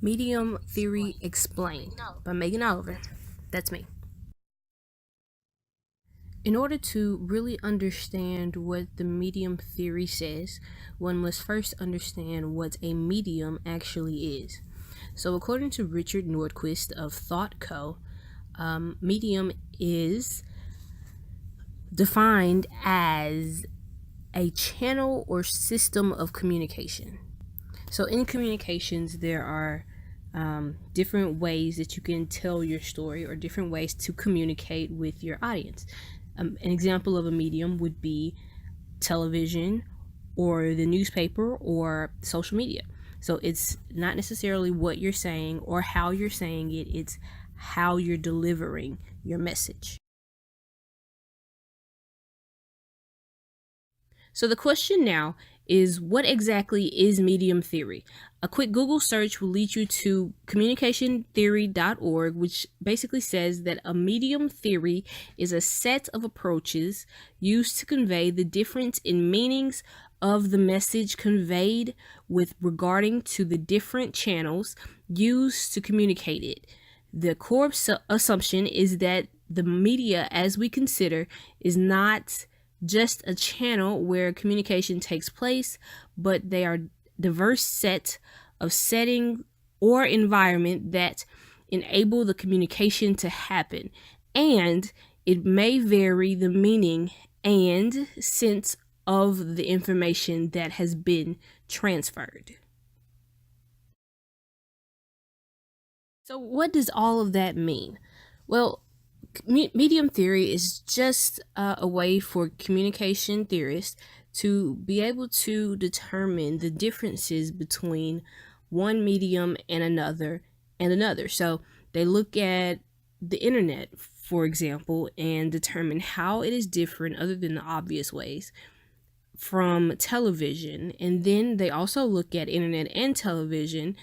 Medium Theory Explained by Megan Oliver. That's me. In order to really understand what the medium theory says, one must first understand what a medium actually is. So, according to Richard Nordquist of Thought Co., medium is defined as a channel or system of communication. So, in communications, there are different ways that you can tell your story or different ways to communicate with your audience. An example of a medium would be television or the newspaper or social media. So it's not necessarily what you're saying or how you're saying it, it's how you're delivering your message. So the question now is, what exactly is medium theory? A quick Google search will lead you to communicationtheory.org, which basically says that a medium theory is a set of approaches used to convey the difference in meanings of the message conveyed with regarding to the different channels used to communicate it. The core assumption is that the media, as we consider, is not just a channel where communication takes place, but they are diverse set of setting or environment that enable the communication to happen, and it may vary the meaning and sense of the information that has been transferred. So what does all of that mean? Well, medium theory is just a way for communication theorists to be able to determine the differences between one medium and another. So they look at the internet, for example, and determine how it is different, other than the obvious ways, from television. And then they also look at internet and television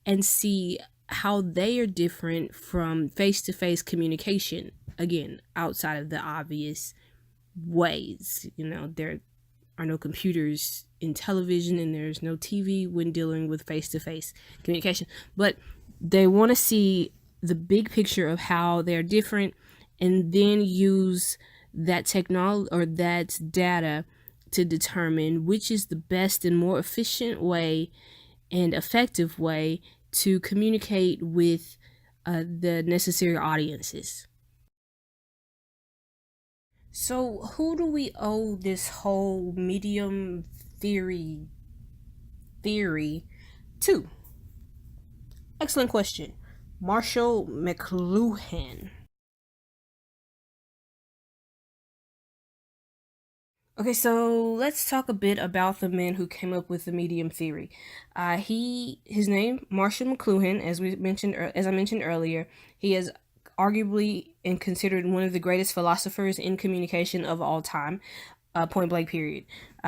and see how they are different from face-to-face communication, again, outside of the obvious ways. There are no computers in television and there's no TV when dealing with face-to-face communication, but they want to see the big picture of how they're different and then use that technology or that data to determine which is the best and more efficient way and effective way to communicate with the necessary audiences. So, who do we owe this whole medium theory to? Excellent question. Marshall McLuhan. Okay, so let's talk a bit about the man who came up with the medium theory. His name Marshall McLuhan, as I mentioned earlier. He is arguably and considered one of the greatest philosophers in communication of all time. Point blank. Period.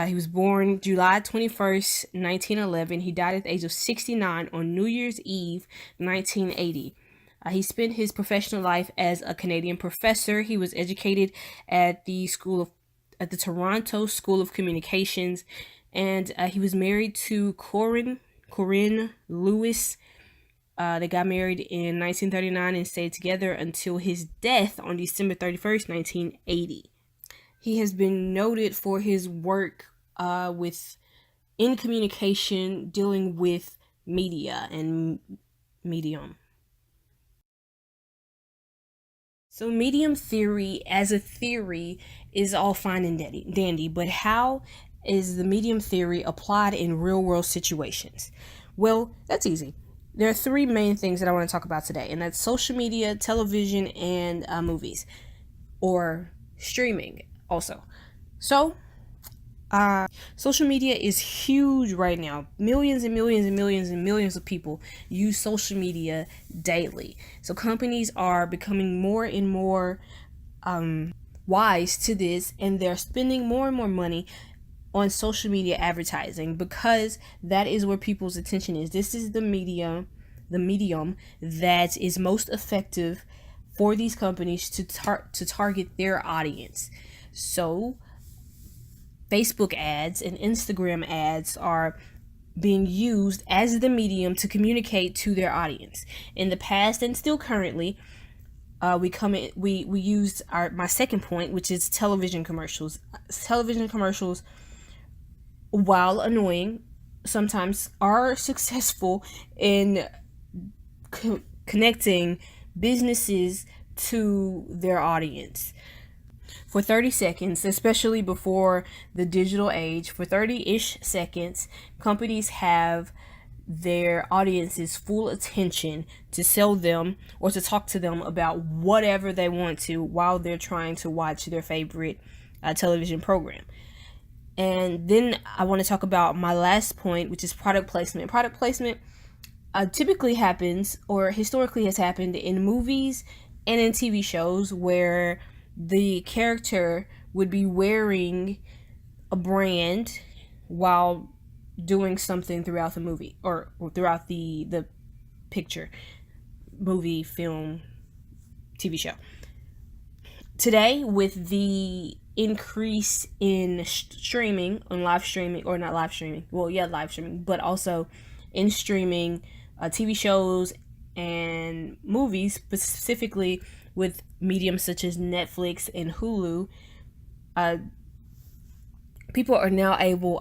He was born July 21st, 1911. He died at the age of 69 on New Year's Eve, 1980. He spent his professional life as a Canadian professor. He was educated at the Toronto School of Communications, and he was married to Corinne Lewis. They got married in 1939 and stayed together until his death on December 31st, 1980. He has been noted for his work in communication, dealing with media and medium. So medium theory as a theory is all fine and dandy, but how is the medium theory applied in real world situations? Well, that's easy. There are three main things that I want to talk about today, and that's social media, television, and movies, or streaming also. So, social media is huge right now. Millions and millions and millions and millions of people use social media daily. So companies are becoming more and more wise to this, and they're spending more and more money on social media advertising because that is where people's attention is. This is the medium that is most effective for these companies to target their audience. So Facebook ads and Instagram ads are being used as the medium to communicate to their audience. In the past and still currently, we used my second point, which is television commercials. Television commercials, while annoying, sometimes are successful in connecting businesses to their audience. For 30 seconds, especially before the digital age, for 30-ish seconds, companies have their audience's full attention to sell them or to talk to them about whatever they want to while they're trying to watch their favorite television program. And then I want to talk about my last point, which is product placement. Product placement typically happens, or historically has happened, in movies and in TV shows where the character would be wearing a brand while doing something throughout the movie, or throughout the picture, movie, film, TV show. Today, with the increase in streaming, on live streaming, or not live streaming, well, yeah, live streaming, but also in streaming TV shows and movies, specifically with mediums such as Netflix and Hulu,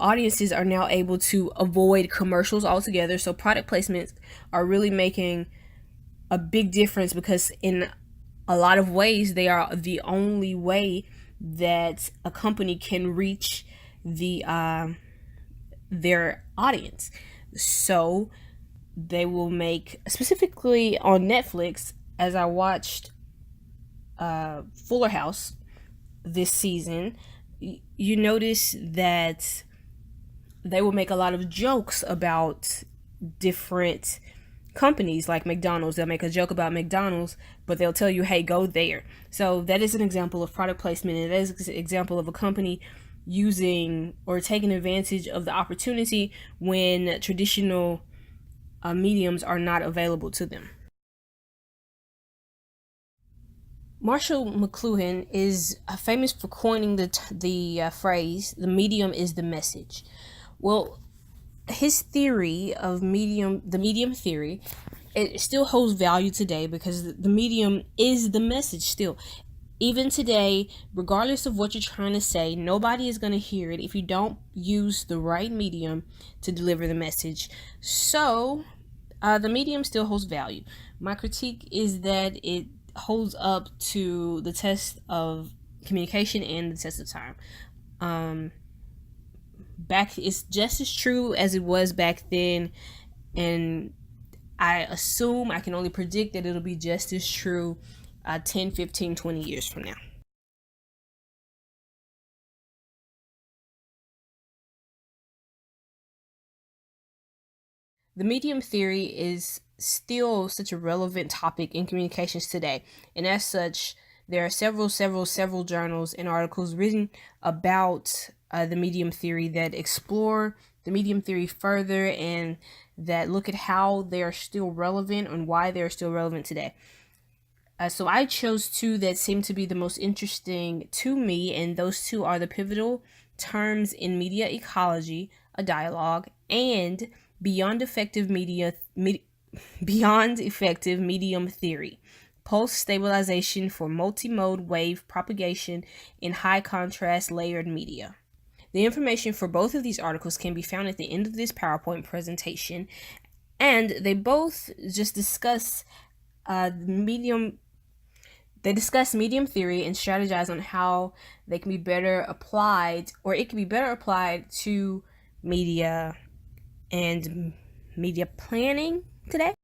audiences are now able to avoid commercials altogether. So product placements are really making a big difference, because in a lot of ways they are the only way that a company can reach their audience. So they will make, specifically on Netflix, as I watched Fuller House this season, you notice that they will make a lot of jokes about different companies, like McDonald's. They'll make a joke about McDonald's, but they'll tell you, hey, go there. So that is an example of product placement, and that is an example of a company using or taking advantage of the opportunity when traditional mediums are not available to them. Marshall McLuhan is famous for coining the phrase, "the medium is the message." Well, his theory of the medium theory, it still holds value today, because the medium is the message still. Even today, regardless of what you're trying to say, nobody is going to hear it if you don't use the right medium to deliver the message. So, the medium still holds value. My critique is that it holds up to the test of communication and the test of time. It's just as true as it was back then, and I can only predict that it'll be just as true 10, 15, 20 years from now. The medium theory is still such a relevant topic in communications today, and as such, there are several journals and articles written about the medium theory that explore the medium theory further, and that look at how they are still relevant and why they are still relevant today. So I chose two that seem to be the most interesting to me, and those two are the pivotal terms in media ecology, a dialogue, and beyond effective medium theory, pulse stabilization for multimode wave propagation in high contrast layered media. The information for both of these articles can be found at the end of this PowerPoint presentation, and they both just discuss medium theory and strategize on how they can be better applied, or it can be better applied to media and media planning today.